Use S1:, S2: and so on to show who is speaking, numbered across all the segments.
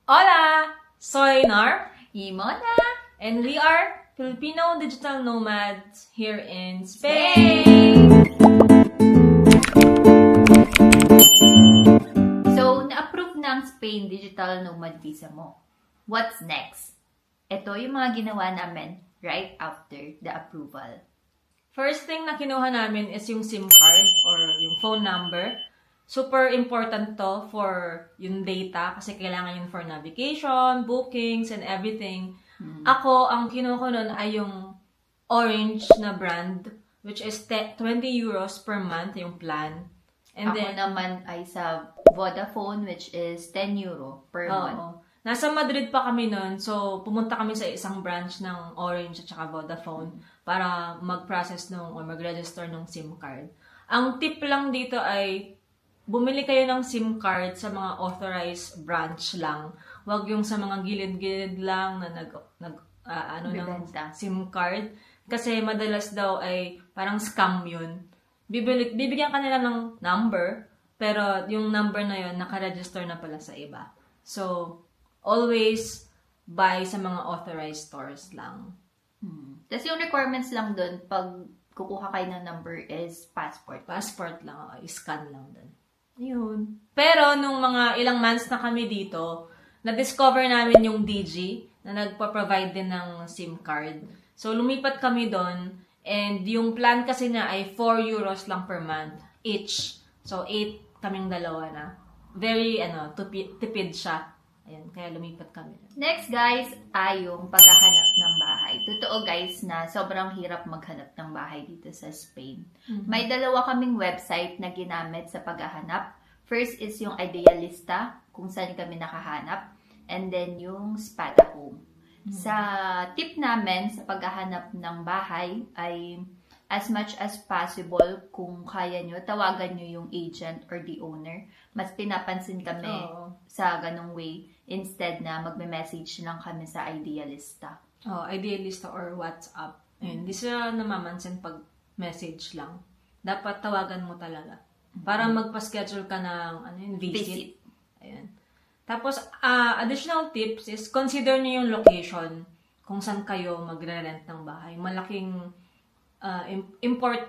S1: Hola! Soy Nar,
S2: Imona!
S1: and we are Filipino digital nomads here in
S2: Spain!
S1: Spain!
S2: So, na-approve na ang Spain Digital Nomad Visa mo. What's next? Ito yung mga ginawa namin right after the approval.
S1: First thing na kinuha namin is yung SIM card or yung phone number. Super important to for yung data kasi kailangan yun for navigation, bookings, and everything. Ako, ang kinuha ko nun ay yung orange na brand, which is 20 euros per month yung plan. And
S2: Ako naman ay sa Vodafone, which is 10 euro per month.
S1: Oo. Nasa Madrid pa kami nun, so pumunta kami sa isang branch ng Orange at saka Vodafone para mag-process nung or mag-register ng SIM card. Ang tip lang dito ay bumili kayo ng SIM card sa mga authorized branch lang. Huwag yung sa mga gilid-gilid lang na ng
S2: Bibenta.
S1: SIM card. Kasi madalas daw ay parang scam yun. Bibigyan ka nila ng number, pero yung number na yun nakaregister na pala sa iba. So, always buy sa mga authorized stores lang.
S2: Tapos yung requirements lang dun, pag kukuha kayo ng number is passport.
S1: Passport lang, scan lang dun. Ayun. Pero nung mga ilang months na kami dito, na-discover namin yung DG na nagpa-provide din ng SIM card. So, lumipat kami doon and yung plan kasi niya ay 4 euros lang per month each. So, 8 kaming dalawa na. Very, tipid siya. Ayan, kaya lumipat kami.
S2: Next guys, ay yung paghahanap ng bahay. Totoo guys na sobrang hirap maghanap ng bahay dito sa Spain. May dalawa kaming website na ginamit sa paghahanap. First is yung Idealista, kung saan kami nakahanap. And then yung Spada Home. Sa tip namin sa paghahanap ng bahay ay as much as possible, kung kaya nyo, tawagan nyo yung agent or the owner. Mas pinapansin kami sa ganong way instead na magme-message lang kami sa Idealista.
S1: Idealista or WhatsApp. Ayun, di sila namamansin pag message lang. Dapat tawagan mo talaga. Para magpa-schedule ka ng visit. Ayun. Tapos, additional tips is consider niyo yung location kung saan kayo magre-rent ng bahay. Malaking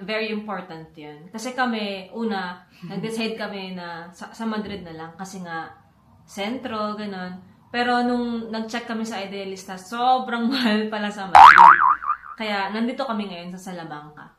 S1: very important yun. Kasi kami, una, nag-decide kami na sa Madrid na lang kasi nga sentro, ganun. Pero nung nag-check kami sa Idealista, sobrang mahal pala sa Madrid. Kaya nandito kami ngayon sa Salamanca.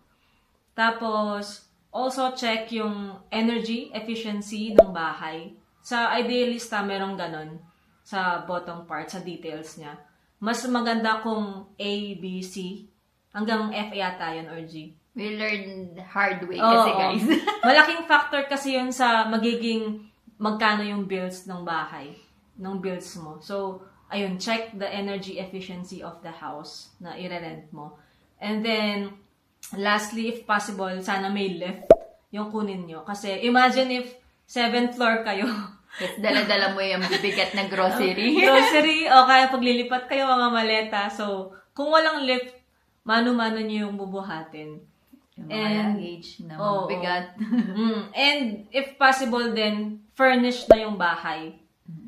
S1: Tapos, also check yung energy efficiency ng bahay. Sa Idealista, merong ganun sa bottom part, sa details niya. Mas maganda kung A, B, C, hanggang F yata yun or G.
S2: We learned hard way kasi guys.
S1: Malaking factor kasi yun sa magiging magkano yung bills ng bahay, ng bills mo. So, ayun, check the energy efficiency of the house na i-rent mo. And then, lastly, if possible, sana may lift yung kunin nyo. Kasi imagine if 7th floor kayo.
S2: Tapos dala-dala mo yung bigat na grocery.
S1: Grocery, o kaya paglilipat kayo mga maleta. So, kung walang lift, mano-mano nyo yung bubuhatin.
S2: Yung mga luggage na mabigat.
S1: And if possible then, furnish na yung bahay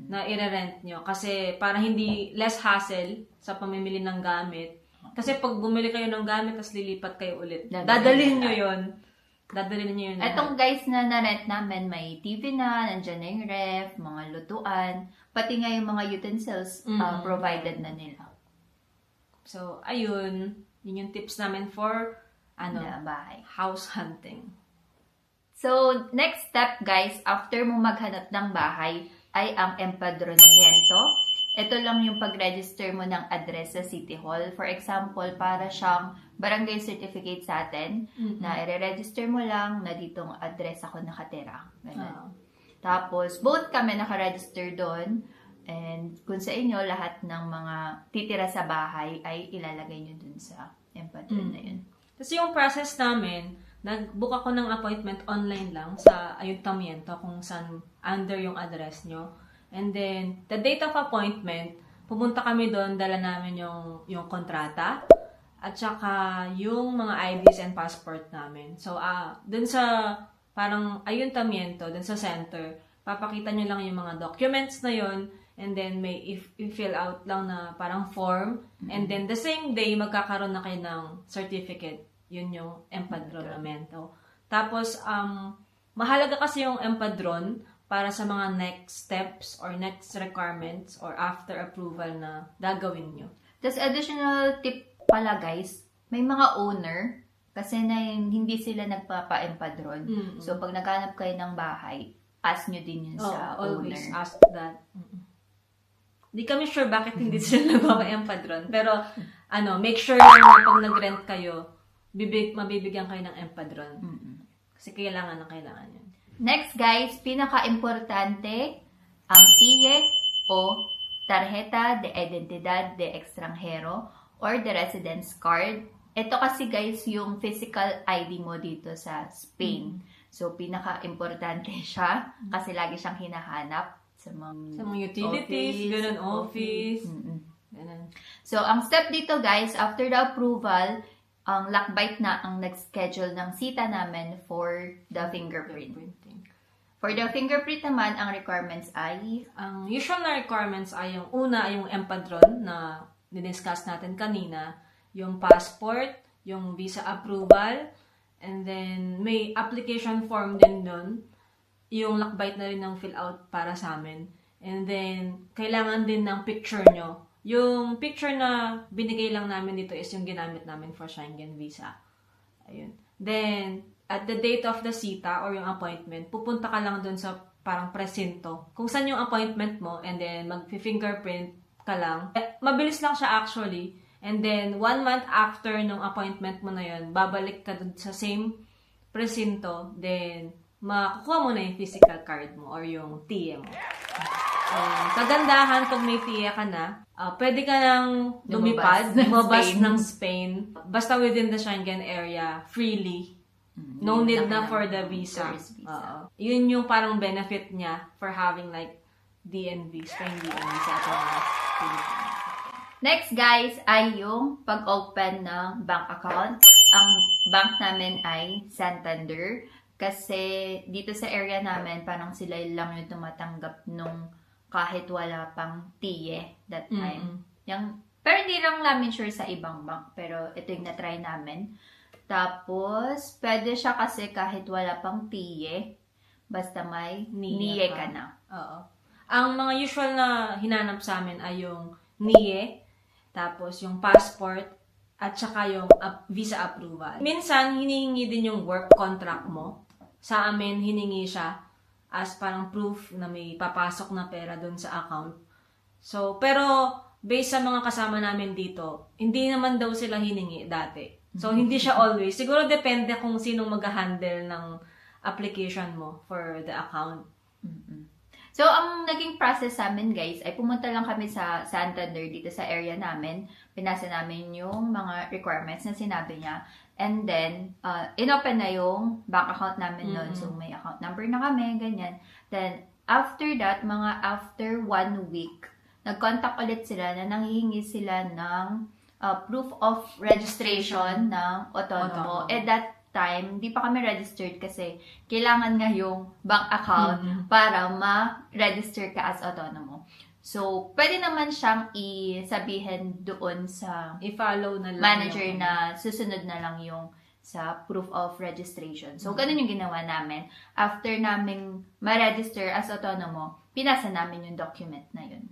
S1: na i-rent nyo. Kasi para hindi less hassle sa pamimili ng gamit. Kasi pag bumili kayo ng gamit, tapos lilipat kayo ulit. Dadalhin nyo yun. Dadalhin nyo yun.
S2: Etong guys na na-rent namin, may TV na, nandyan na yung ref, mga lutuan, pati nga yung mga utensils provided na nila.
S1: So, ayun. Yun yung tips namin for
S2: bahay.
S1: house hunting.
S2: So, next step guys, after mo maghanap ng bahay, ay ang empadronamiento. Ito lang yung pag-register mo ng address sa City Hall. For example, para siyang barangay certificate sa atin, na i-register mo lang na ditong address ako nakatira. Tapos, both kami nakaregister doon. And kung sa inyo, lahat ng mga titira sa bahay ay ilalagay nyo dun sa empadron na yun.
S1: Kasi yung process namin, nag-book ako ng appointment online lang sa Ayuntamiento kung saan under yung address nyo. And then, the date of appointment, pumunta kami doon, dala namin yung kontrata at saka yung mga IDs and passport namin. So, doon sa parang Ayuntamiento, doon sa center, papakita nyo lang yung mga documents na yon. and then may i-fill out lang na parang form, and then the same day, magkakaroon na kayo ng certificate. Yun yung empadronamento. Tapos, mahalaga kasi yung empadron para sa mga next steps or next requirements or after approval na gagawin nyo.
S2: Tapos additional tip pala guys, may mga owner kasi na hindi sila nagpapa-empadron. So pag naghanap kayo ng bahay, ask nyo din yun sa
S1: always
S2: owner.
S1: ask that. Di kami sure bakit hindi sila nagpapa-empadron. Pero make sure lang na pag nag-rent kayo, mabibigyan kayo ng empadron. Kasi kailangan yun.
S2: Next guys, pinaka-importante, ang TIE o Tarjeta de Identidad de Extranjero or the Residence Card. Ito kasi guys yung physical ID mo dito sa Spain. So pinaka-importante siya kasi lagi siyang hinahanap sa
S1: mga utilities, ganun, office. Ganun.
S2: So ang step dito guys, after the approval, ang Lakbite na ang nag-schedule ng sita namin for the fingerprint. For the fingerprint naman, ang requirements ay?
S1: Ang usual na requirements ay yung una, yung empadron na discuss natin kanina, yung passport, yung visa approval, and then may application form din doon, yung Lakbite na rin ng fill out para sa amin. And then, kailangan din ng picture nyo. Yung picture na binigay lang namin dito is yung ginamit namin for Schengen visa. Ayun. Then, at the date of the sita or yung appointment, pupunta ka lang dun sa parang presinto. Kung saan yung appointment mo, and then mag-fingerprint ka lang. Mabilis lang siya actually. And then, 1 month after nung appointment mo na yun, babalik ka dun sa same presinto. Then, makukuha mo na yung physical card mo or yung TIE mo. Kagandahan, pag may TIE ka na, pwede ka nang lumipad, lumabas ng Spain. Basta within the Schengen area, freely. No need na for the visa. Yun yung parang benefit niya for having like DNV, Spain DNV sa ating mga Pilipinas.
S2: Next guys, ay yung pag-open ng bank account. Ang bank namin ay Santander. Kasi dito sa area namin, parang sila lang yung tumatanggap nung kahit wala pang TIE that time. Pero hindi lang namin sure sa ibang bank. Pero ito yung na-try namin. Tapos, pwede siya kasi kahit wala pang TIE. Basta may NIE ka na.
S1: Oo. Ang mga usual na hinanap sa amin ay yung NIE, tapos yung passport, at saka yung visa approval. Minsan, hinihingi din yung work contract mo. Sa amin, hiningi siya as parang proof na may papasok na pera doon sa account. So, pero based sa mga kasama namin dito, hindi naman daw sila hiningi dati. So, hindi siya always. Siguro depende kung sinong mag-handle ng application mo for the account.
S2: So, ang naging process sa amin, guys, ay pumunta lang kami sa Santander dito sa area namin. Pinasa namin yung mga requirements na sinabi niya. And then, inopen na yung bank account namin noon. So, may account number na kami, ganyan. Then, after that, mga after 1 week, nag-contact ulit sila na nanghihingi sila ng proof of registration ng Autonomo. At that time, di pa kami registered kasi kailangan nga yung bank account para ma-register ka as Autonomo. So, pwede naman siyang isabihin doon sa
S1: I-follow na lang
S2: manager na susunod na lang yung sa proof of registration. So, ganun yung ginawa namin. After naming ma-register as Autonomo, pinasa namin yung document na yun.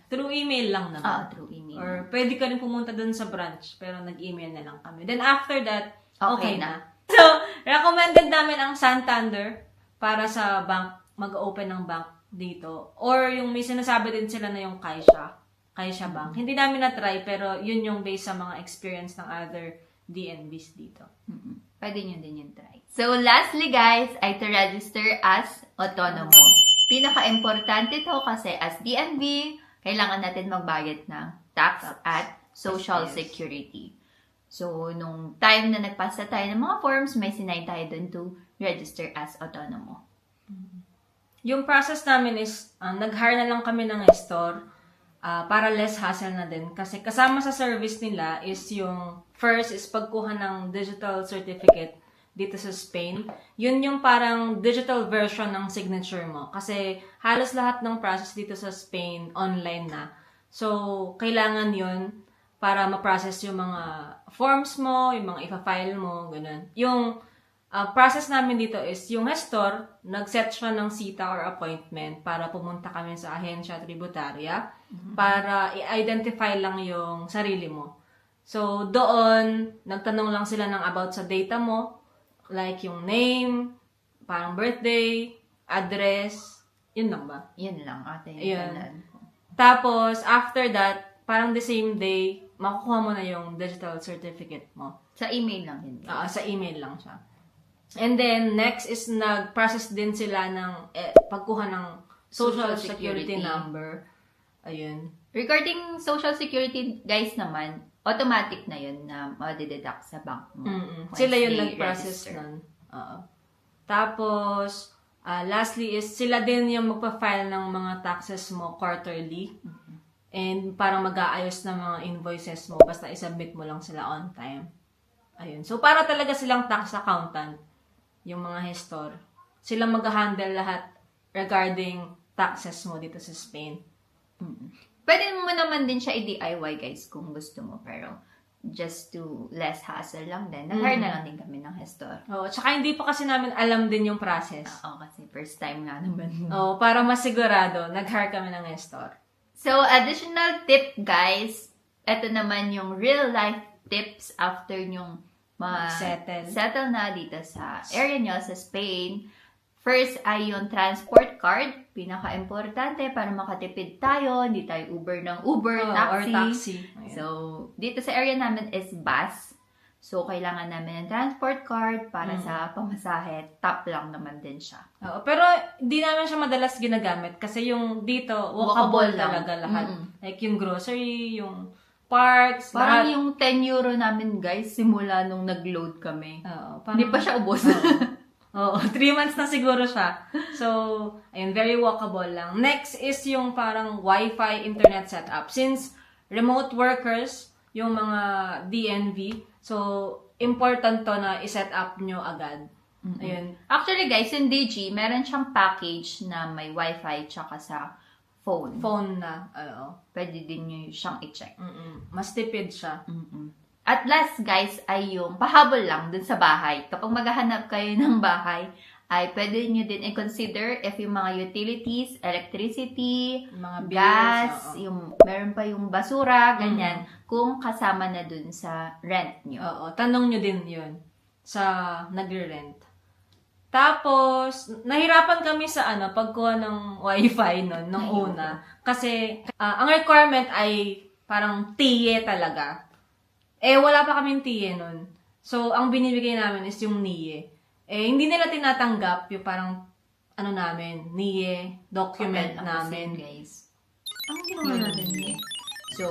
S1: Through email lang naman.
S2: Through email.
S1: Or pwede ka rin pumunta dun sa branch, pero nag-email na lang kami. Then after that, okay na. So, recommended namin ang Santander para sa bank, mag-open ng bank dito. Or yung may sinasabi din sila na yung Caixa Bank. Hindi namin na-try, pero yun yung based sa mga experience ng other DNBs dito.
S2: Pwede nyo din yung try. So, lastly guys, ay to register as Autonomo. Pinaka-importante to kasi as DNB, kailangan natin magbayad ng tax at Social Security. So, nung time na nagpasa tayo ng mga forms, may sinay tayo dun to register as Autonomo.
S1: Yung process namin is, nag-hire na lang kami ng store para less hassle na din. Kasi kasama sa service nila is yung first is pagkuha ng digital certificate dito sa Spain, yun yung parang digital version ng signature mo. Kasi halos lahat ng process dito sa Spain online na. So, kailangan yun para ma-process yung mga forms mo, yung mga ipa-file mo, ganun. Yung process namin dito is yung gestor, nag-set siya ng sita or appointment para pumunta kami sa ahensya tributarya para i-identify lang yung sarili mo. So, doon, nagtanong lang sila ng about sa data mo, like yung name, parang birthday, address, yun lang ba?
S2: Yun lang, ate.
S1: Ayun.
S2: Yun.
S1: Tapos, after that, parang the same day, makukuha mo na yung digital certificate mo.
S2: Sa email lang yun.
S1: Sa email lang siya. And then, next is nag-process din sila ng pagkuha ng social security number. Ayun.
S2: Regarding social security, guys naman, automatic na yun na ma-deduct sa bank mo.
S1: Sila
S2: Once
S1: yung
S2: they
S1: nag-process
S2: register.
S1: nun. Oo. Tapos, lastly is sila din yung magpa-file ng mga taxes mo quarterly. And parang mag-aayos ng mga invoices mo basta isubmit mo lang sila on time. Ayun. So, para talaga silang tax accountant, yung mga gestor. Sila mag-handle lahat regarding taxes mo dito sa Spain.
S2: Pwede mo naman din siya i-DIY, guys, kung gusto mo. Pero, just to less hassle lang din. Nag-hire na lang din kami ng gestor.
S1: Oo. Tsaka hindi pa kasi namin alam din yung process.
S2: Oo, kasi first time nga naman.
S1: Oo. Para masigurado, nag-hire kami ng gestor.
S2: So, additional tip, guys. Ito naman yung real-life tips after yung settle na dito sa area nyo, sa Spain. First ay yung transport card. Pinaka-importante para makatipid tayo. Hindi tayo Uber ng Uber, taxi.
S1: Or taxi. Ayan.
S2: So, dito sa area namin is bus. So, kailangan namin ng transport card para sa pamasahe. Top lang naman din siya.
S1: Oo, pero hindi namin siya madalas ginagamit kasi yung dito, walkable talaga lahat. Like yung grocery, yung parks,
S2: Parang
S1: lahat.
S2: yung 10 euro namin, guys, simula nung nag-load kami.
S1: Oo,
S2: Hindi pa siya ubos.
S1: Oo, 3 months na siguro siya. So, ayun, very walkable lang. Next is yung parang Wi-Fi internet setup. Since remote workers, yung mga DNV, so, important to na i-set up nyo agad. Ayun.
S2: Actually, guys, yung DG, meron siyang package na may Wi-Fi tsaka sa phone.
S1: Phone na, oo.
S2: Pwede din nyo siyang i-check.
S1: Mas tipid siya.
S2: At last, guys, ay yung pahabol lang dun sa bahay. Kapag maghahanap kayo ng bahay, ay pwede nyo din i-consider if yung mga utilities, electricity,
S1: Mga bills,
S2: gas,
S1: oo.
S2: yung meron pa yung basura, ganyan, kung kasama na dun sa rent nyo.
S1: Oo, tanong nyo din yun sa nagre-rent. Tapos, nahirapan kami sa pagkuha ng wifi nun, nung una. Kasi, ang requirement ay parang TIE talaga. Wala pa kaming TIE nun. So, ang binibigay namin is yung NIE. Hindi nila tinatanggap yung parang, namin, NIE, document
S2: Okay,
S1: namin.
S2: guys.
S1: Ang ginawa natin NIE?
S2: So,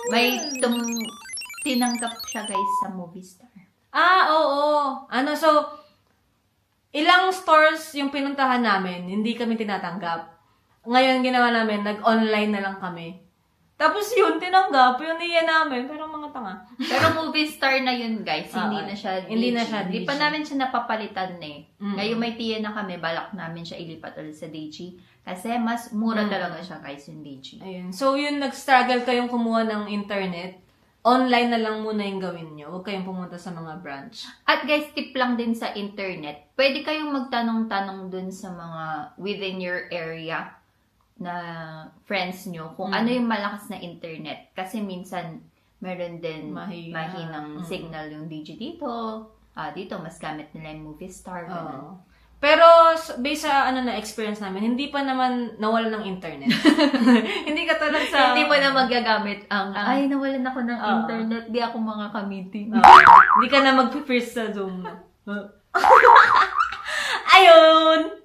S2: may tinanggap siya, guys, sa Movistar.
S1: Oo. So, ilang stores yung pinuntahan namin, hindi kami tinatanggap. Ngayon, ginawa namin, nag-online na lang kami. Tapos yun, tinanggap, yung niya namin, pero mga tanga.
S2: Pero Movistar na yun, guys. Hindi na siya DG.
S1: Hindi na siya
S2: Hindi
S1: DG.
S2: pa namin siya napapalitan eh. Ngayon may tiyan na kami, balak namin siya ilipat ulit sa DG. Kasi mas mura talaga siya, guys, yung DG.
S1: Ayun. So, yun, nag-struggle kayong kumuha ng internet. Online na lang muna yung gawin nyo. Huwag kayong pumunta sa mga branch.
S2: At guys, tip lang din sa internet. Pwede kayong magtanong-tanong dun sa mga within your area na friends nyo kung ano yung malakas na internet. Kasi minsan, meron din mahinang signal yung DG dito. Dito, mas gamit nila yung Movistar.
S1: Pero, based sa na experience namin, hindi pa naman nawala ng internet. Hindi ka tulad sa...
S2: Hindi mo na magagamit ang, ay, nawalan ako ng internet, di ako makaka-meeting.
S1: Hindi ka na mag-freeze sa Zoom. Ayun!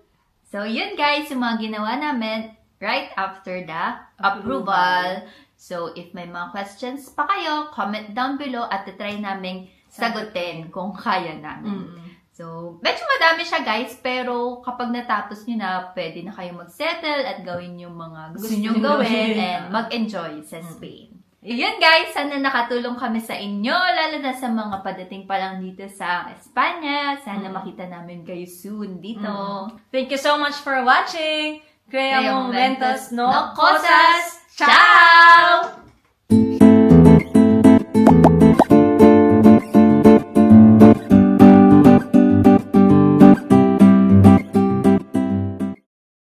S2: So, yun guys, yung mga ginawa namin right after the approval. So, if may mga questions pa kayo, comment down below at try namin sagutin kung kaya namin. So, medyo madami siya guys, pero kapag natapos nyo na, pwede na kayo mag-settle at gawin yung mga gusto nyo gawin and mag-enjoy sa Spain. Yun guys, sana nakatulong kami sa inyo, lalo na sa mga padating pa lang dito sa Espanya. Sana makita namin kayo soon dito.
S1: Thank you so much for watching. Crea
S2: Crea
S1: momentos
S2: momentos
S1: no
S2: no
S1: cosas.
S2: cosas. Ciao!